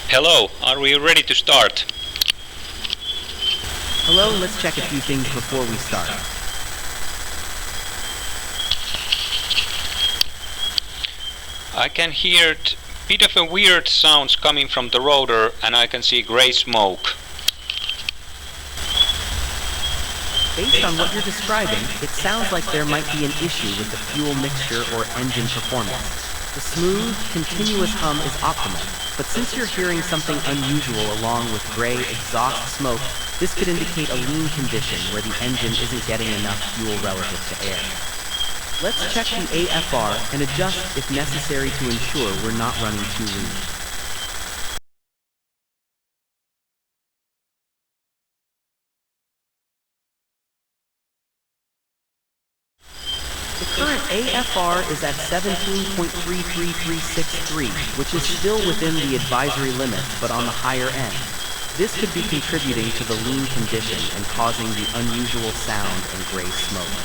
Hello, are we ready to start? Hello, let's check a few things before we start. I can hear a bit of a weird sounds coming from the rotor and I can see grey smoke. Based on what you're describing, it sounds like there might be an issue with the fuel mixture or engine performance. The smooth, continuous hum is optimal, but since you're hearing something unusual along with gray exhaust smoke, this could indicate a lean condition where the engine isn't getting enough fuel relative to air. Let's check the AFR and adjust if necessary to ensure we're not running too lean. The current AFR is at 17.33363, which is still within the advisory limits but on the higher end. This could be contributing to the lean condition and causing the unusual sound and gray smoke.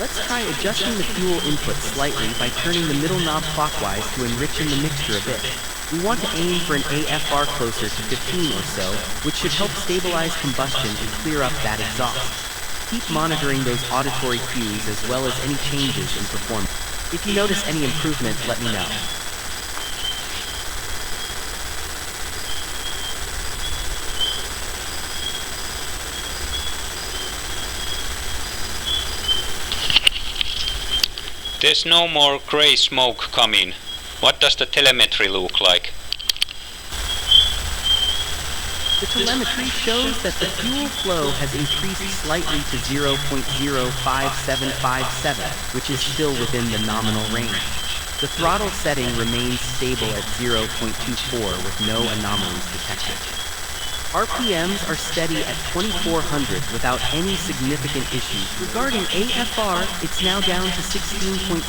Let's try adjusting the fuel input slightly by turning the middle knob clockwise to enrichen the mixture a bit. We want to aim for an AFR closer to 15 or so, which should help stabilize combustion and clear up that exhaust. Keep monitoring those auditory cues as well as any changes in performance. If you notice any improvement, let me know. There's no more grey smoke coming. What does the telemetry look like? The telemetry shows that the fuel flow has increased slightly to 0.05757, which is still within the nominal range. The throttle setting remains stable at 0.24 with no anomalies detected. RPMs are steady at 2400 without any significant issues. Regarding AFR, it's now down to 16.61494,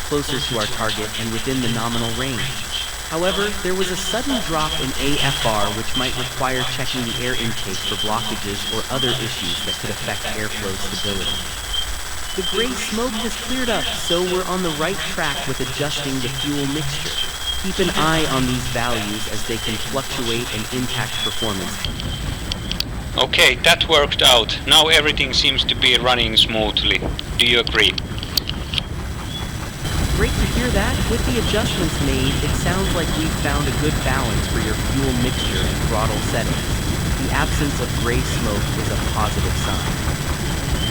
closer to our target and within the nominal range. However, there was a sudden drop in AFR which might require checking the air intake for blockages or other issues that could affect airflow stability. The gray smoke has cleared up, so we're on the right track with adjusting the fuel mixture. Keep an eye on these values as they can fluctuate and impact performance. Okay, that worked out. Now everything seems to be running smoothly. Do you agree? Great to hear that. With the adjustments made, it sounds like we've found a good balance for your fuel mixture and throttle settings. The absence of gray smoke is a positive sign.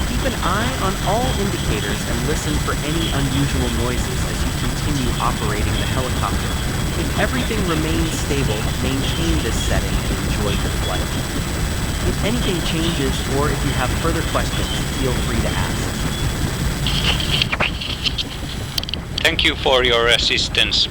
Keep an eye on all indicators and listen for any unusual noises as you continue operating the helicopter. If everything remains stable, maintain this setting and enjoy your flight. If anything changes or if you have further questions, feel free to ask. Thank you for your assistance.